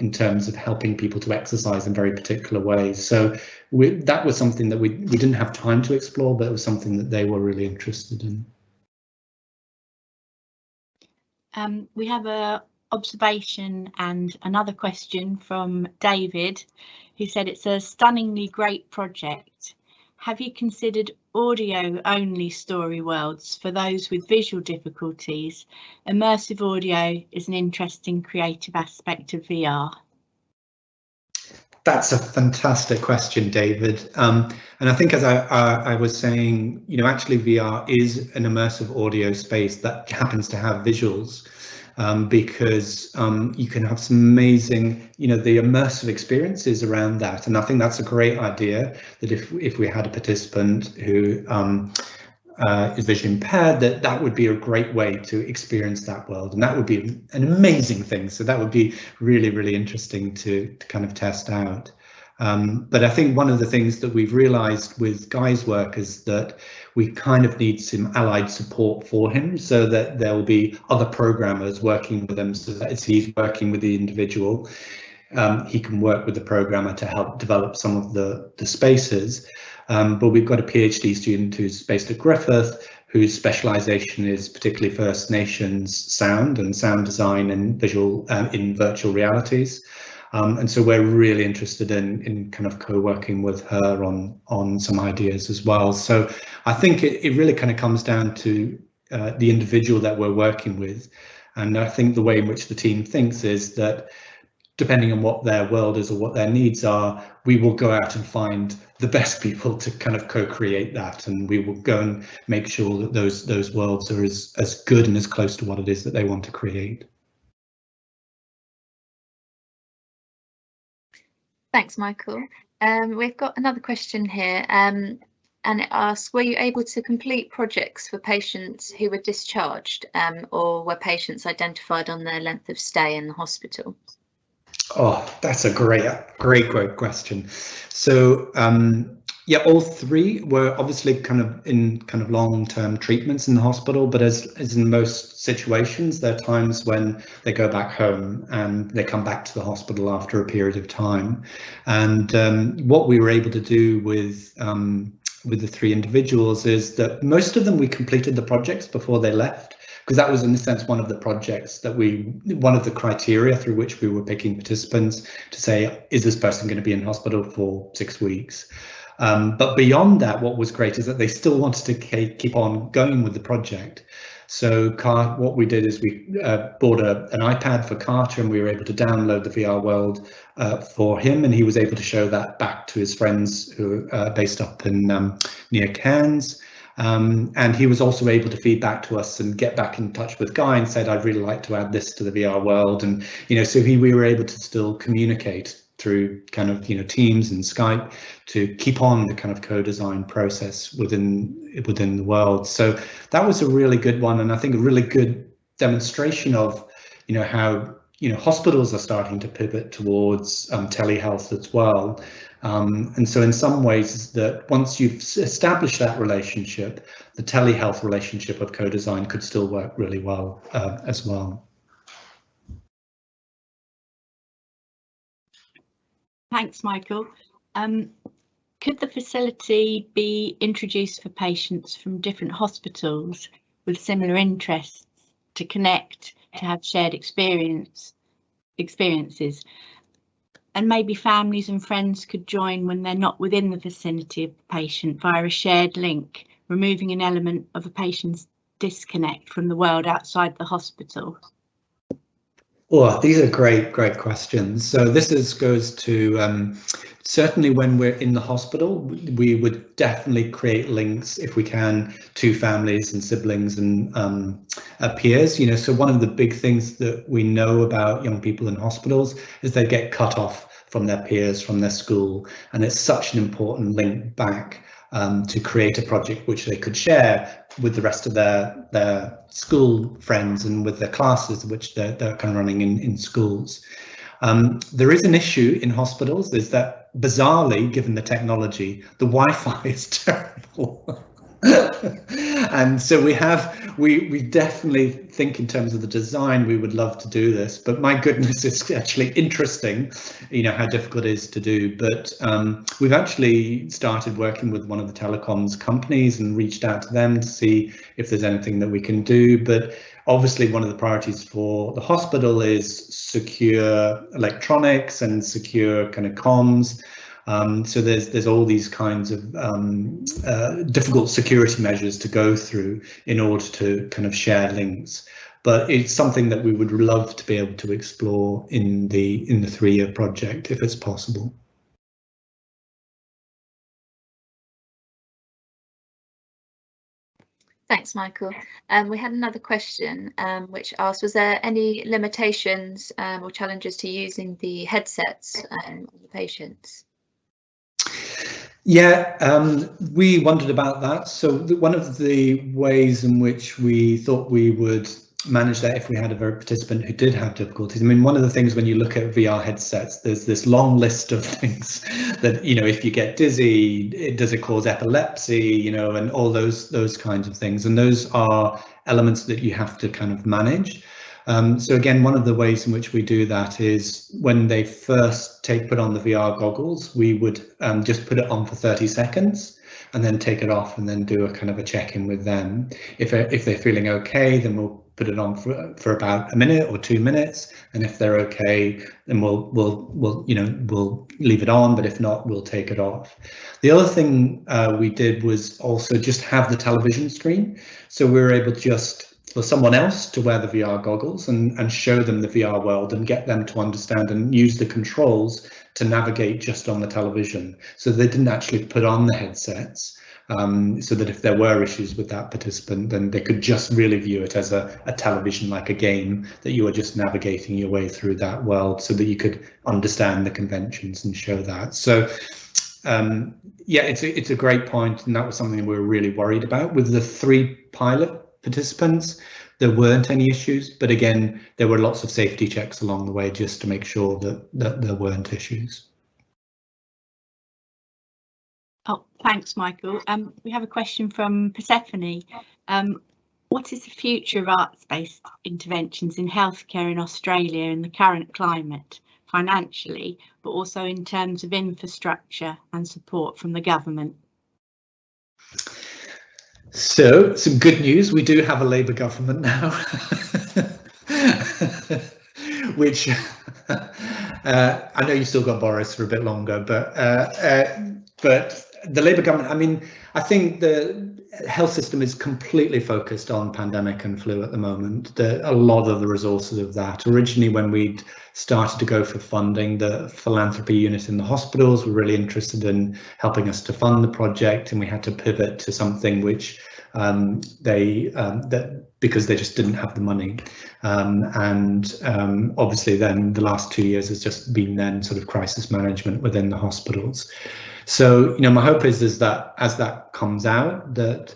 [SPEAKER 3] in terms of helping people to exercise in very particular ways. So that was something that we didn't have time to explore, but it was something that they were really interested in.
[SPEAKER 5] We have a observation and another question from David, who said it's a stunningly great project. Have you considered audio only story worlds for those with visual difficulties? Immersive audio is an interesting creative aspect of VR.
[SPEAKER 3] That's a fantastic question, David. And I think, as I was saying, actually VR is an immersive audio space that happens to have visuals. because you can have some amazing, the immersive experiences around that. And I think that's a great idea, that if we had a participant who is vision impaired, that would be a great way to experience that world, and that would be an amazing thing. So that would be really, really interesting to kind of test out. But I think one of the things that we've realized with Guy's work is that we kind of need some allied support for him, so that there will be other programmers working with him, so that as he's working with the individual, he can work with the programmer to help develop some of the spaces. But we've got a PhD student who's based at Griffith, whose specialisation is particularly First Nations sound and sound design and visual in virtual realities. And so we're really interested in kind of co-working with her on some ideas as well. So I think it really kind of comes down to the individual that we're working with. And I think the way in which the team thinks is that depending on what their world is or what their needs are, we will go out and find the best people to kind of co-create that, and we will go and make sure that those worlds are as good and as close to what it is that they want to create.
[SPEAKER 1] Thanks, Michael. We've got another question here, and it asks, were you able to complete projects for patients who were discharged, or were patients identified on their length of stay in the hospital?
[SPEAKER 3] Oh, that's a great question. So yeah, all three were obviously kind of long-term treatments in the hospital, but as in most situations, there are times when they go back home and they come back to the hospital after a period of time. And what we were able to do with the three individuals is that most of them, we completed the projects before they left, because that was in a sense one of the projects that one of the criteria through which we were picking participants to say, is this person going to be in hospital for 6 weeks? But beyond that, what was great is that they still wanted to keep on going with the project. So what we did is we bought an iPad for Carter, and we were able to download the VR world for him, and he was able to show that back to his friends who are based up in near Cairns. And he was also able to feed back to us and get back in touch with Guy and said, I'd really like to add this to the VR world. And, so we were able to still communicate through kind of, Teams and Skype to keep on the kind of co-design process within the world. So that was a really good one. And I think a really good demonstration of, how, hospitals are starting to pivot towards telehealth as well. And so in some ways is that once you've established that relationship, the telehealth relationship of co-design could still work really well as well.
[SPEAKER 5] Thanks, Michael. Could the facility be introduced for patients from different hospitals with similar interests to connect, to have shared experiences? And maybe families and friends could join when they're not within the vicinity of the patient via a shared link, removing an element of a patient's disconnect from the world outside the hospital.
[SPEAKER 3] Oh, these are great questions. So this goes to certainly when we're in the hospital, we would definitely create links if we can to families and siblings and peers. So one of the big things that we know about young people in hospitals is they get cut off from their peers, from their school, and it's such an important link back to create a project which they could share with the rest of their school friends and with their classes which they're kind of running in schools. There is an issue in hospitals, is that bizarrely, given the technology, the Wi-Fi is terrible. And so we definitely think in terms of the design, we would love to do this, but my goodness, it's actually interesting, how difficult it is to do. But we've actually started working with one of the telecoms companies and reached out to them to see if there's anything that we can do. But obviously one of the priorities for the hospital is secure electronics and secure kind of comms. So there's all these kinds of difficult security measures to go through in order to kind of share links. But it's something that we would love to be able to explore in the 3-year project if it's possible.
[SPEAKER 1] Thanks, Michael. We had another question which asked, was there any limitations or challenges to using the headsets on the patients?
[SPEAKER 3] Yeah, we wondered about that. So one of the ways in which we thought we would manage that if we had a participant who did have difficulties. I mean, one of the things when you look at VR headsets, there's this long list of things that, you know, if you get dizzy, does it cause epilepsy, you know, and all those kinds of things. And those are elements that you have to kind of manage. So again, one of the ways in which we do that is when they first put on the VR goggles, we would just put it on for 30 seconds and then take it off and then do a kind of a check-in with them. If they're feeling okay, then we'll put it on for about a minute or 2 minutes, and if they're okay, then we'll leave it on, but if not, we'll take it off. The other thing we did was also just have the television screen, so we were able to just for someone else to wear the VR goggles and show them the VR world and get them to understand and use the controls to navigate just on the television. So they didn't actually put on the headsets, so that if there were issues with that participant, then they could just really view it as a television, like a game, that you were just navigating your way through that world so that you could understand the conventions and show that. So yeah, it's a great point, and that was something we were really worried about. With the 3 pilot participants, there weren't any issues, but again, there were lots of safety checks along the way just to make sure that there weren't issues.
[SPEAKER 5] Oh, thanks, Michael. We have a question from Persephone. What is the future of arts-based interventions in healthcare in Australia in the current climate, financially, but also in terms of infrastructure and support from the government?
[SPEAKER 3] So, some good news, we do have a Labour government now, which I know you still got Boris for a bit longer, but the Labour government, I mean, I think the health system is completely focused on pandemic and flu at the moment. A lot of the resources of that, originally when we'd started to go for funding, the philanthropy unit in the hospitals were really interested in helping us to fund the project, and we had to pivot to something which because they just didn't have the money, obviously then the last 2 years has just been then sort of crisis management within the hospitals. So, you know, my hope is that as that comes out, that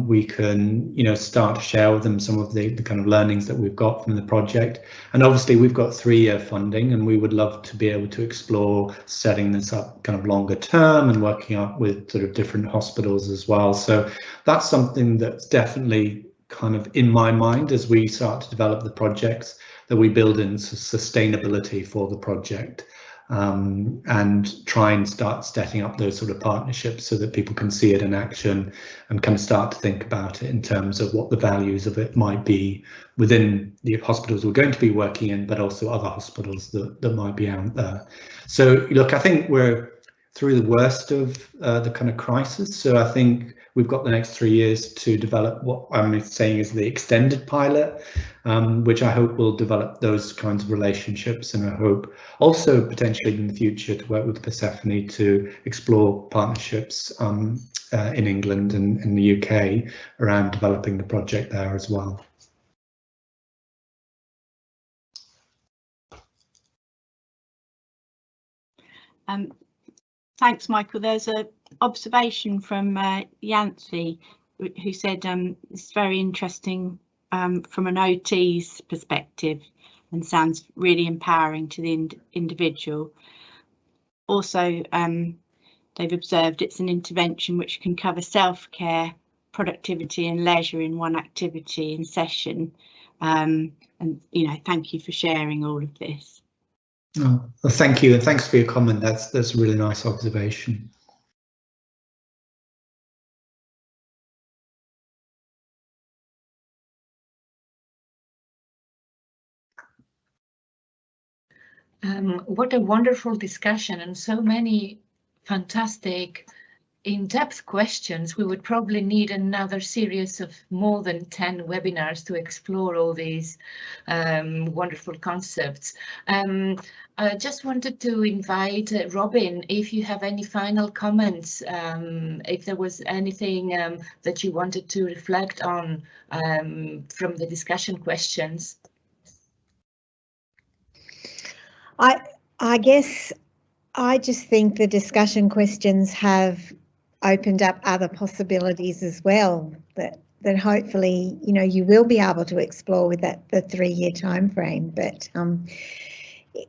[SPEAKER 3] we can, you know, start to share with them some of the kind of learnings that we've got from the project. And obviously we've got 3-year funding, and we would love to be able to explore setting this up kind of longer term and working up with sort of different hospitals as well. So that's something that's definitely kind of in my mind as we start to develop the projects, that we build in sustainability for the project. And try and start setting up those sort of partnerships so that people can see it in action and kind of start to think about it in terms of what the values of it might be within the hospitals we're going to be working in, but also other hospitals that might be out there. So look, I think we're through the worst of the kind of crisis. So I think we've got the next 3 years to develop what I'm saying is the extended pilot, which I hope will develop those kinds of relationships, and I hope also potentially in the future to work with Persephone to explore partnerships in England and in the UK around developing the project there as well.
[SPEAKER 5] Thanks, Michael. There's an observation from Yancy, who said it's very interesting from an OT's perspective and sounds really empowering to the individual. Also, they've observed it's an intervention which can cover self-care, productivity and leisure in one activity in session. And, you know, thank you for sharing all of this.
[SPEAKER 3] Oh, well, thank you, and thanks for your comment. That's a really nice observation.
[SPEAKER 2] What a wonderful discussion, and so many fantastic in-depth questions, we would probably need another series of more than 10 webinars to explore all these wonderful concepts. I just wanted to invite Robyn, if you have any final comments, if there was anything that you wanted to reflect on from the discussion questions.
[SPEAKER 4] I guess I just think the discussion questions have opened up other possibilities as well that hopefully, you know, you will be able to explore with the 3-year time frame. But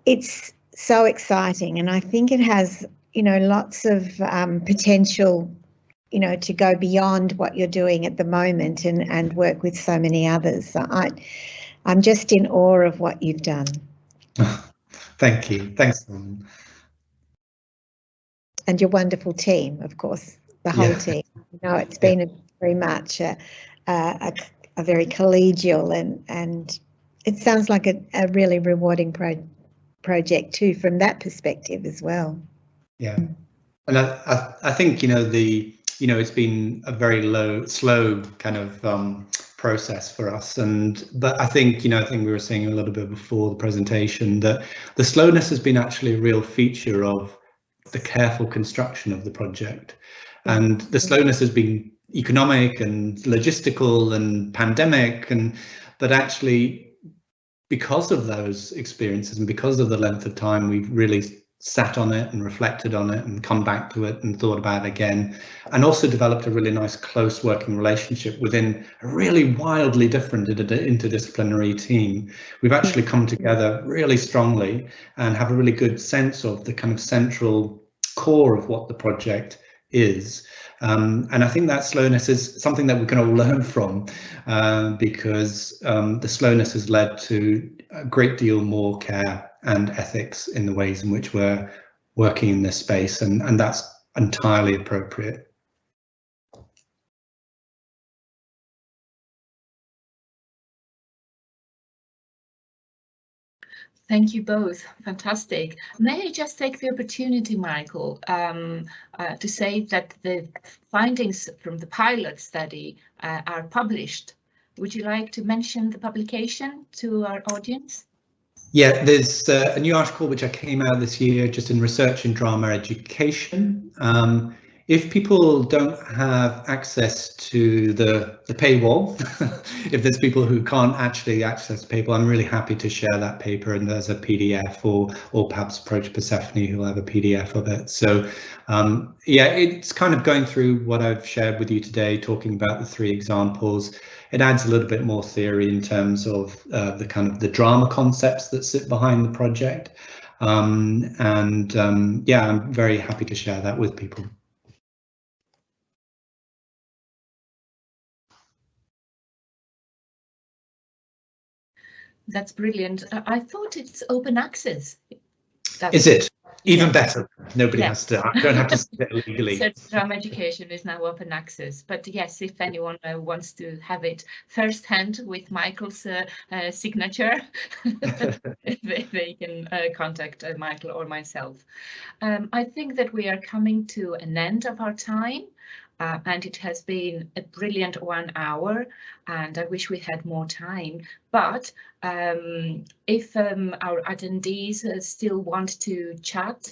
[SPEAKER 4] it's so exciting, and I think it has, you know, lots of potential, you know, to go beyond what you're doing at the moment and work with so many others. So I'm just in awe of what you've done.
[SPEAKER 3] Thank you. Thanks, Robyn.
[SPEAKER 4] And your wonderful team, of course, the whole team. You know, it's been very much a very collegial and it sounds like a really rewarding project too, from that perspective as well. Yeah,
[SPEAKER 3] and I think, you know, it's been a very slow kind of process for us, but I think, you know, I think we were saying a little bit before the presentation that the slowness has been actually a real feature of the careful construction of the project, and the slowness has been economic and logistical and pandemic, but actually because of those experiences and because of the length of time we've really sat on it and reflected on it and come back to it and thought about it again, and also developed a really nice close working relationship within a really wildly different interdisciplinary team. We've actually come together really strongly and have a really good sense of the kind of central core of what the project is. And I think that slowness is something that we can all learn from, because the slowness has led to a great deal more care and ethics in the ways in which we're working in this space, and that's entirely appropriate.
[SPEAKER 2] Thank you both. Fantastic. May I just take the opportunity, Michael, to say that the findings from the pilot study are published. Would you like to mention the publication to our audience?
[SPEAKER 3] Yeah, there's a new article which I came out this year just in Research in Drama Education. If people don't have access to the paywall, if there's people who can't actually access the paywall, I'm really happy to share that paper and there's a PDF, or perhaps approach Persephone who'll have a PDF of it. So yeah, it's kind of going through what I've shared with you today, talking about the 3 examples. It adds a little bit more theory in terms of the kind of the drama concepts that sit behind the project. Yeah, I'm very happy to share that with people.
[SPEAKER 2] That's brilliant. I thought it's open access.
[SPEAKER 3] Is it? Even better. Nobody has to. I don't have to sit it legally.
[SPEAKER 2] So Drama Education is now open access. But yes, if anyone wants to have it firsthand with Michael's signature, they can contact Michael or myself. I think that we are coming to an end of our time. And it has been a brilliant 1 hour, and I wish we had more time. But if our attendees still want to chat,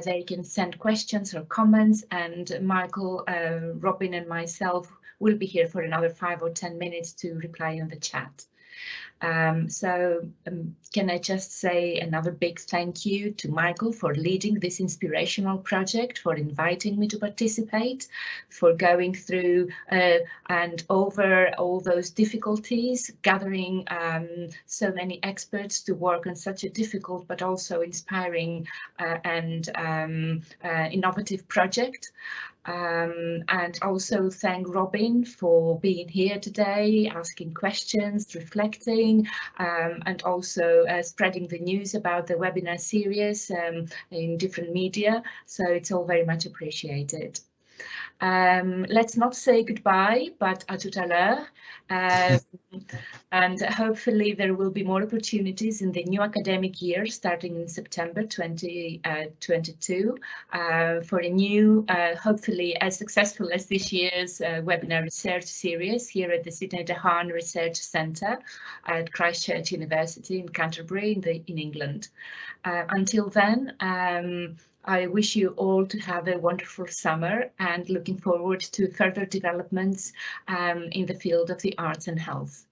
[SPEAKER 2] they can send questions or comments, and Michael, Robyn and myself will be here for another 5 or 10 minutes to reply on the chat. Can I just say another big thank you to Michael for leading this inspirational project, for inviting me to participate, for going through and over all those difficulties, gathering so many experts to work on such a difficult but also inspiring and innovative project. And also thank Robyn for being here today, asking questions, reflecting, and also spreading the news about the webinar series in different media. So it's all very much appreciated. Let's not say goodbye, but à tout à l'heure. And hopefully there will be more opportunities in the new academic year starting in September 2022 for a new, hopefully as successful as this year's webinar research series here at the Sidney de Haan Research Centre at Christchurch University in Canterbury in England. Until then, I wish you all to have a wonderful summer and looking forward to further developments in the field of the arts and health.